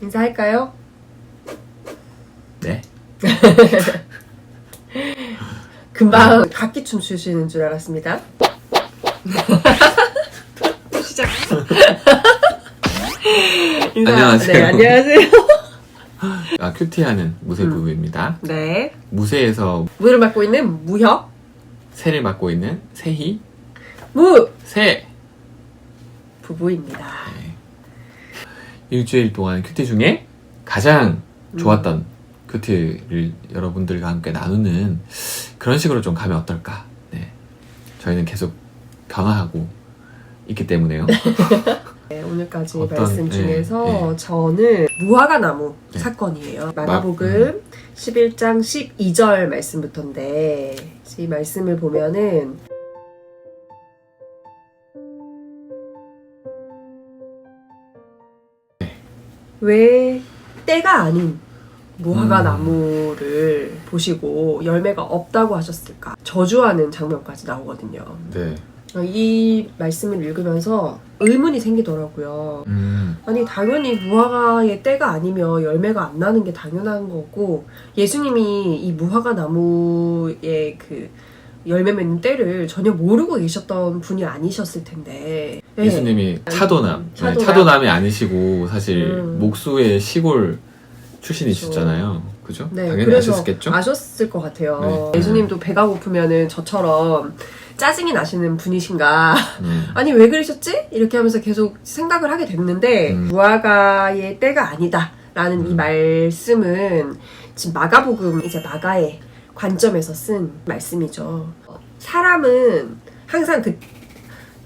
인사할까요? 네. 금방 각기춤 추시는 줄 알았습니다. 시작. 안녕하세요. 네, 안녕하세요. 큐티하는 무쇠 부부입니다. 네. 무쇠에서 무를 맡고 있는 무혁, 새를 맡고 있는 새희, 무 새. 부부입니다. 네. 일주일 동안 큐티 중에 가장 좋았던 큐티를 여러분들과 함께 나누는 그런 식으로 좀 가면 어떨까. 네. 저희는 계속 변화하고 있기 때문에요. 네, 오늘까지 어떤, 말씀 중에서 네. 저는 무화과 나무 네. 사건이에요. 마가복음 11장 12절 말씀부터인데 이 말씀을 보면은 왜 때가 아닌 무화과 나무를 보시고 열매가 없다고 하셨을까? 저주하는 장면까지 나오거든요. 네. 이 말씀을 읽으면서 의문이 생기더라고요. 아니 당연히 무화과의 때가 아니면 열매가 안 나는 게 당연한 거고 예수님이 이 무화과 나무의 그 열매 맺는 때를 전혀 모르고 계셨던 분이 아니셨을 텐데 네. 예수님이 차도남. 차도남. 네, 차도남이 아니시고 사실 목수의 시골 출신이셨잖아요. 그죠? 네, 당연히 그래서 아셨겠죠? 아셨을 것 같아요. 네. 예수님도 배가 고프면은 저처럼 짜증이 나시는 분이신가? 음. 아니 왜 그러셨지? 이렇게 하면서 계속 생각을 하게 됐는데 무화과의 때가 아니다라는 이 말씀은 지금 마가복음 이제 마가의 관점에서 쓴 말씀이죠. 사람은 항상 그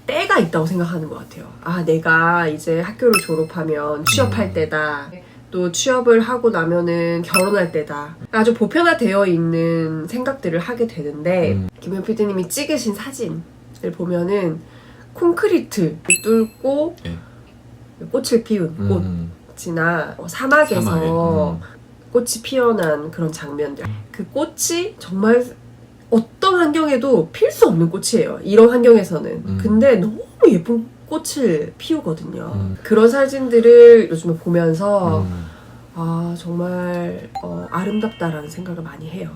때가 있다고 생각하는 것 같아요. 아 내가 이제 학교를 졸업하면 취업할 때다. 또 취업을 하고 나면은 결혼할 때다. 아주 보편화되어 있는 생각들을 하게 되는데 김현 PD님이 찍으신 사진을 보면은 콘크리트를 뚫고 네. 꽃을 피운 꽃이나 사막에서 사막에, 꽃이 피어난 그런 장면들. 그 꽃이 정말 어떤 환경에도 필 수 없는 꽃이에요. 이런 환경에서는. 근데 너무 예쁜 꽃을 피우거든요. 그런 사진들을 요즘에 보면서 아 정말 아름답다라는 생각을 많이 해요.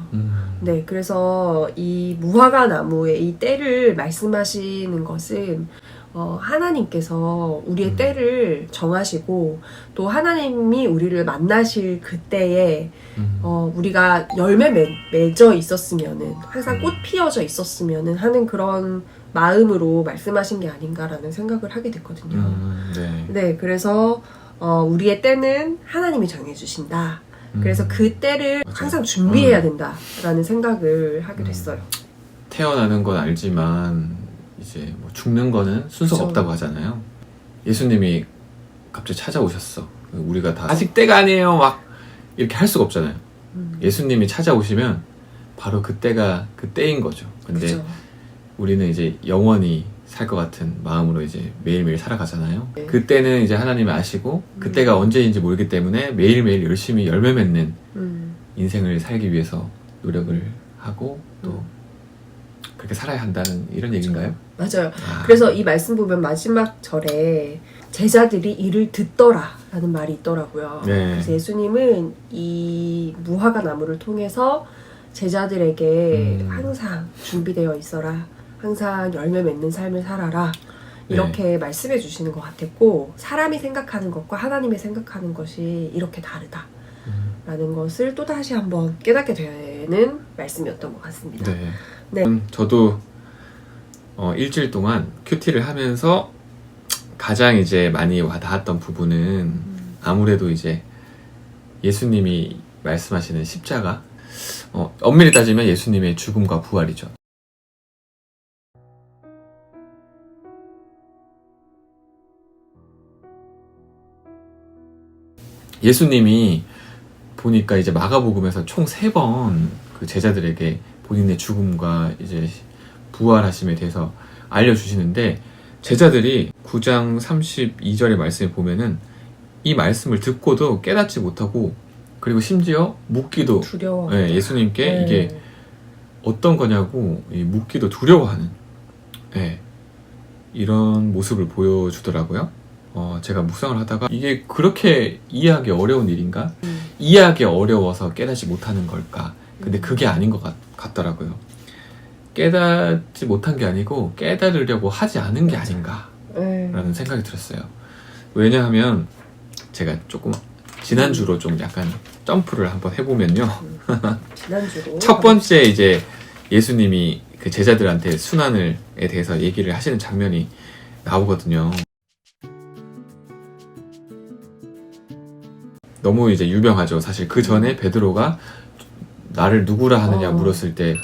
네, 그래서 이 무화과 나무의 이 때를 말씀하시는 것은 하나님께서 우리의 때를 정하시고 또 하나님이 우리를 만나실 그때에 우리가 열매 맺어 있었으면은 항상 꽃 피어져 있었으면은 하는 그런 마음으로 말씀하신 게 아닌가라는 생각을 하게 됐거든요. 네. 네, 그래서 우리의 때는 하나님이 정해주신다. 그래서 그 때를 맞아요. 항상 준비해야 된다라는 생각을 하게 됐어요. 태어나는 건 알지만 이제 뭐 죽는 거는 순서가 그쵸. 없다고 하잖아요. 예수님이 갑자기 찾아오셨어. 우리가 다 아직 때가 아니에요 막 이렇게 할 수가 없잖아요. 예수님이 찾아오시면 바로 그때가 그 때인 거죠. 근데 그죠. 우리는 이제 영원히 살 것 같은 마음으로 이제 매일매일 살아가잖아요. 네. 그때는 이제 하나님이 아시고 그때가 언제인지 모르기 때문에 매일매일 열심히 열매 맺는 인생을 살기 위해서 노력을 하고 또 그렇게 살아야 한다는 이런 얘기인가요? 맞아요. 그래서 이 말씀 보면 마지막 절에 제자들이 이를 듣더라 라는 말이 있더라고요. 네. 그래서 예수님은 이 무화과 나무를 통해서 제자들에게 항상 준비되어 있어라. 항상 열매 맺는 삶을 살아라. 이렇게 말씀해 주시는 것 같았고 사람이 생각하는 것과 하나님이 생각하는 것이 이렇게 다르다. 라는 것을 또다시 한번 깨닫게 되는 말씀이었던 것 같습니다. 네. 네. 저도 일주일 동안 큐티를 하면서 가장 이제 많이 와닿았던 부분은 아무래도 이제 예수님이 말씀하시는 십자가, 엄밀히 따지면 예수님의 죽음과 부활이죠. 예수님이 보니까 이제 마가복음에서 총 3번 그 제자들에게 본인의 죽음과 이제 부활하심에 대해서 알려주시는데 제자들이 9장 32절의 말씀을 보면은 이 말씀을 듣고도 깨닫지 못하고 그리고 심지어 묻기도 두려워. 예수님께 이게 어떤 거냐고 묻기도 두려워하는 이런 모습을 보여주더라고요. 제가 묵상을 하다가 이게 그렇게 이해하기 어려운 일인가? 이해하기 어려워서 깨닫지 못하는 걸까? 근데 그게 아닌 것 같더라고요. 깨닫지 못한 게 아니고 깨달으려고 하지 않은 게 아닌가라는 생각이 들었어요. 왜냐하면 제가 조금 지난주로 좀 약간 점프를 한번 해보면요. 지난주로 첫 번째 이제 예수님이 그 제자들한테 순환에 대해서 얘기를 하시는 장면이 나오거든요. 너무 이제 유명하죠. 사실 그 전에 베드로가 나를 누구라 하느냐 물었을 때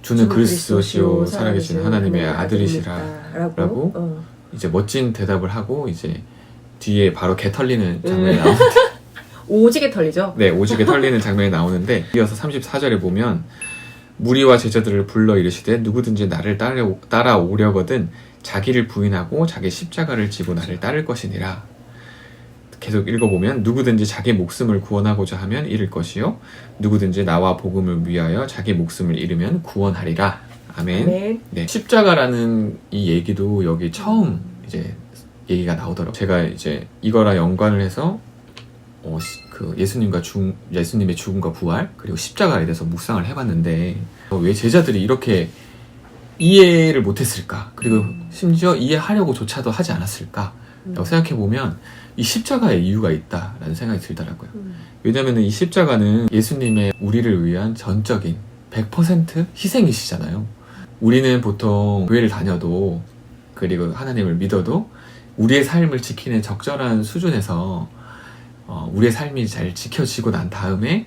주는 그리스도시요 살아계신 하나님의 아들이시라 라고 이제 멋진 대답을 하고 이제 뒤에 바로 개 털리는 장면이 나오는데 오지게 털리죠? 네, 오지게 털리는 장면이 나오는데 이어서 34절에 보면 무리와 제자들을 불러 이르시되 누구든지 나를 따라오려거든 자기를 부인하고 자기 십자가를 지고 나를 따를 것이니라. 계속 읽어보면 누구든지 자기 목숨을 구원하고자 하면 잃을 것이요 누구든지 나와 복음을 위하여 자기 목숨을 잃으면 구원하리라. 아멘. 아멘. 네, 십자가라는 이 얘기도 여기 처음 이제 얘기가 나오더라고요. 제가 이제 이거랑 연관을 해서 그 예수님의 죽음과 부활 그리고 십자가에 대해서 묵상을 해봤는데 왜 제자들이 이렇게 이해를 못했을까? 그리고 심지어 이해하려고조차도 하지 않았을까? 라고 생각해보면 이 십자가에 이유가 있다라는 생각이 들더라고요. 왜냐하면 이 십자가는 예수님의 우리를 위한 전적인 100% 희생이시잖아요. 우리는 보통 교회를 다녀도 그리고 하나님을 믿어도 우리의 삶을 지키는 적절한 수준에서 우리의 삶이 잘 지켜지고 난 다음에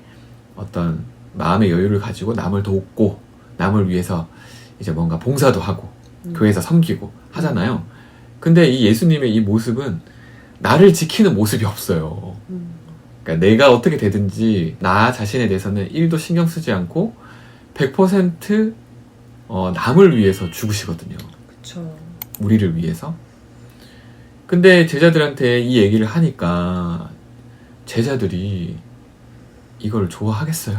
어떤 마음의 여유를 가지고 남을 돕고 남을 위해서 이제 뭔가 봉사도 하고 교회에서 섬기고 하잖아요. 근데 이 예수님의 이 모습은 나를 지키는 모습이 없어요. 그러니까 내가 어떻게 되든지 나 자신에 대해서는 1도 신경 쓰지 않고 100% 남을 위해서 죽으시거든요. 그쵸. 우리를 위해서. 근데 제자들한테 이 얘기를 하니까 제자들이 이걸 좋아하겠어요.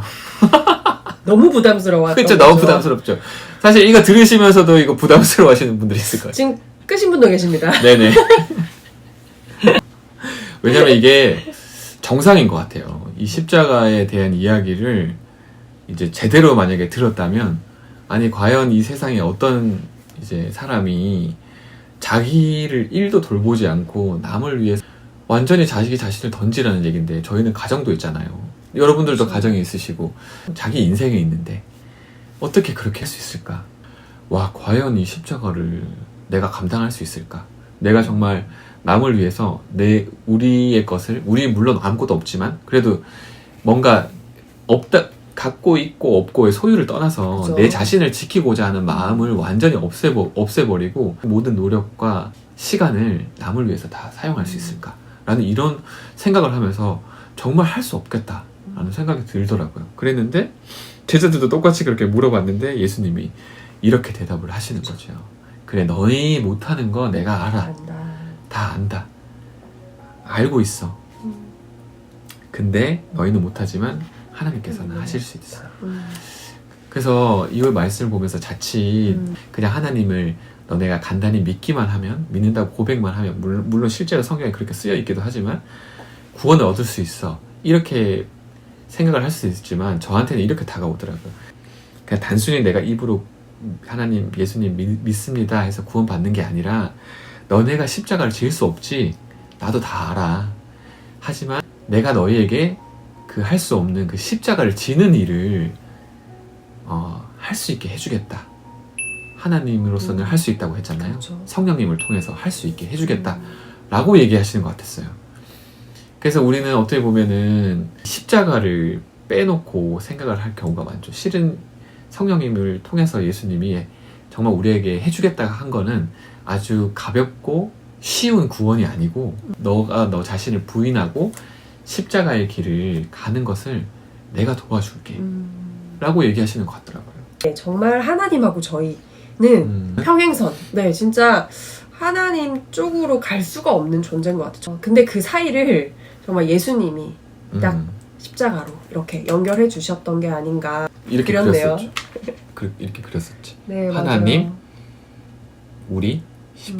너무 부담스러워. 그렇죠. 너무 부담스럽죠. 사실 이거 들으시면서도 이거 부담스러워 하시는 분들이 있을 거예요. 지금 끄신 분도 계십니다. 네네. 왜냐면 이게 정상인 것 같아요. 이 십자가에 대한 이야기를 이제 제대로 만약에 들었다면, 아니, 과연 이 세상에 어떤 이제 사람이 자기를 1도 돌보지 않고 남을 위해서 완전히 자기 자신을 던지라는 얘기인데, 저희는 가정도 있잖아요. 여러분들도 가정이 있으시고 자기 인생에 있는데 어떻게 그렇게 할 수 있을까? 와, 과연 이 십자가를 내가 감당할 수 있을까? 내가 정말 남을 위해서 우리의 것을, 우리 물론 아무것도 없지만 그래도 뭔가 갖고 있고 없고의 소유를 떠나서 그쵸. 내 자신을 지키고자 하는 마음을 완전히 없애버리고 모든 노력과 시간을 남을 위해서 다 사용할 수 있을까? 라는 이런 생각을 하면서 정말 할 수 없겠다 라는 생각이 들더라고요. 그랬는데 제자들도 똑같이 그렇게 물어봤는데 예수님이 이렇게 대답을 하시는 거죠. 그래, 너희 못하는 거 내가 알아. 다 안다. 알고 있어. 근데 너희는 못하지만 하나님께서는 하실 수 있어. 그래서 이 말씀을 보면서 자칫 그냥 하나님을 너네가 간단히 믿기만 하면, 믿는다고 고백만 하면, 물론 실제로 성경에 그렇게 쓰여 있기도 하지만 구원을 얻을 수 있어, 이렇게 생각을 할 수 있지만 저한테는 이렇게 다가오더라고요. 그냥 단순히 내가 입으로 하나님, 예수님 믿습니다 해서 구원 받는 게 아니라, 너네가 십자가를 질 수 없지, 나도 다 알아. 하지만 내가 너희에게 그 할 수 없는 그 십자가를 지는 일을 할 수 있게 해주겠다. 하나님으로서는 할 수 있다고 했잖아요. 그렇죠. 성령님을 통해서 할 수 있게 해주겠다 라고 얘기하시는 것 같았어요. 그래서 우리는 어떻게 보면은 십자가를 빼놓고 생각을 할 경우가 많죠. 실은 성령님을 통해서 예수님이 정말 우리에게 해주겠다고 한 거는 아주 가볍고 쉬운 구원이 아니고, 너가 너 자신을 부인하고 십자가의 길을 가는 것을 내가 도와줄게 라고 얘기하시는 것 같더라고요. 네, 정말 하나님하고 저희는 평행선, 네, 진짜 하나님 쪽으로 갈 수가 없는 존재인 것 같아요. 근데 그 사이를 정말 예수님이 딱 십자가로 이렇게 연결해 주셨던 게 아닌가. 이렇게 그렸네요. 그렸었죠. 이렇게 그렸었지. 네, 하나님, 맞아요. 우리,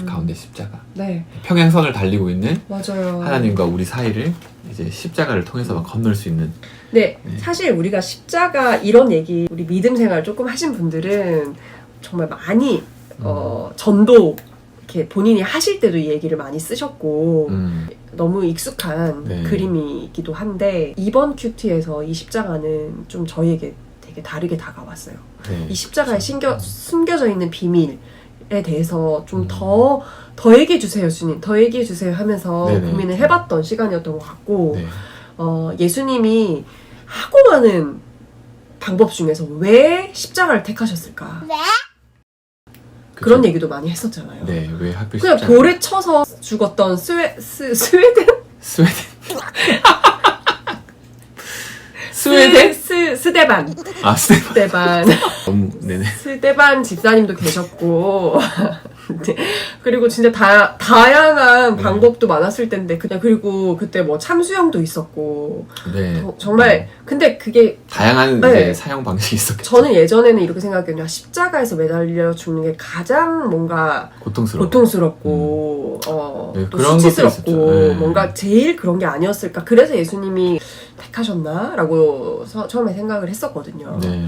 가운데 십자가. 네, 평행선을 달리고 있는 맞아요. 하나님과 우리 사이를 이제 십자가를 통해서 건널 수 있는. 네, 네. 사실 우리가 십자가 이런 얘기, 우리 믿음 생활 조금 하신 분들은 정말 많이 전도 이렇게 본인이 하실 때도 이 얘기를 많이 쓰셨고 너무 익숙한 네. 그림이기도 한데 이번 큐티에서 이 십자가는 좀 저희에게 되게 다르게 다가왔어요. 네. 이 십자가에 숨겨져 있는 비밀에 대해서 좀 음. 더 얘기해 주세요, 주님. 더 얘기해 주세요 하면서 네네. 고민을 해봤던 시간이었던 것 같고 네. 예수님이 하고 많은 방법 중에서 왜 십자가를 택하셨을까? 그런 그쵸? 얘기도 많이 했었잖아요. 네, 왜 하필 그냥 십자가? 돌에 쳐서 죽었던 스웨덴? 스웨덴? 스데반. 아, 스테반. 스데반. 너무, 네네. 스데반 집사님도 계셨고. 네. 그리고 진짜 다양한 네. 방법도 많았을 텐데, 그리고 그때 뭐 참수형도 있었고. 네. 정말, 근데 그게 다양한 네. 이제 사용 방식이 있었겠죠. 저는 예전에는 이렇게 생각했는데, 십자가에서 매달려 죽는 게 가장 뭔가 고통스럽고, 네, 또 그런 것도 수치스럽고, 있었죠. 네. 뭔가 제일 그런 게 아니었을까. 그래서 예수님이 택하셨나? 라고 처음에 생각을 했었거든요. 네.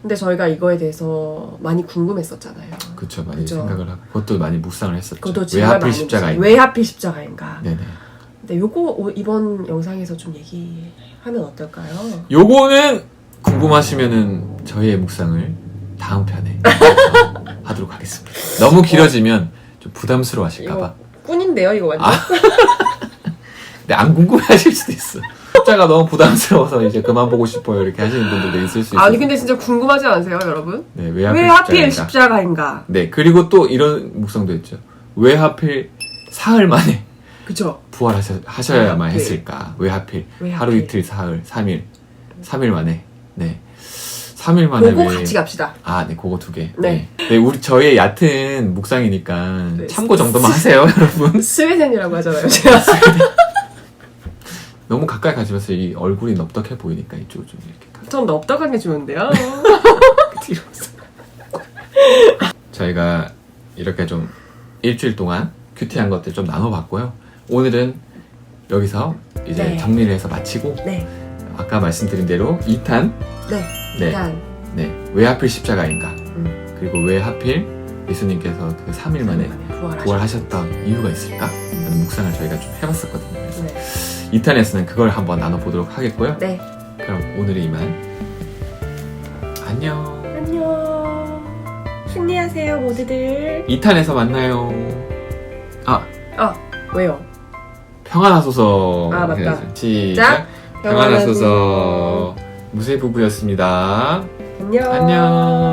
근데 저희가 이거에 대해서 많이 궁금했었잖아요. 그쵸, 많이 그쵸. 생각을 하고. 그것도 많이 묵상을 했었죠. 그것도 왜 정말 하필 많이 십자가인가? 왜 하필 십자가인가? 네네. 근데 요거 이번 영상에서 좀 얘기하면 어떨까요? 요거는 궁금하시면은 저희의 묵상을 다음 편에 하도록 하겠습니다. 너무 길어지면 좀 부담스러워 하실까봐. 이거 꾼인데요, 이거 완전. 근데 안 궁금해 하실 수도 있어. 십자가 너무 부담스러워서 이제 그만 보고 싶어요. 이렇게 하시는 분들도 있을 수 있어요. 아니 근데 진짜 궁금하지 않으세요, 여러분? 네, 왜 하필 십자가인가? 네, 그리고 또 이런 묵상도 있죠. 왜 하필 사흘 만에 그죠? 부활하셔야만 왜 하필? 했을까? 왜 하필? 왜 하루 하필? 이틀 사흘 3일 만에. 네. 3일 만에 그거 왜... 같이 갑시다. 아, 네, 그거 2개. 네. 네, 우리 저희의 얕은 묵상이니까 네. 참고 정도만 하세요, 여러분. 스웨덴이라고 하잖아요, 제가. 너무 가까이 가지면서 이 얼굴이 넙덕해 보이니까 이쪽을 좀 이렇게 전 넙덕하게 주는데요. 뒤로. 저희가 이렇게 좀 일주일 동안 큐티한 것들 좀 나눠봤고요. 오늘은 여기서 이제 네. 정리를 해서 마치고 네, 아까 말씀드린 대로 2탄 네, 네. 일단 왜 하필 십자가인가 그리고 왜 하필 예수님께서 그 3일 만에 부활하셨던 이유가 있을까? 라는 묵상을 저희가 좀 해봤었거든요. 그래서 네. 2탄에서는 그걸 한번 나눠보도록 하겠고요. 네. 그럼 오늘은 이만. 안녕. 안녕. 승리하세요, 모두들. 2탄에서 만나요. 왜요? 평안하소서. 아, 맞다. 해야죠. 시작. 평안하소서. 무쇠 부부였습니다. 안녕. 안녕.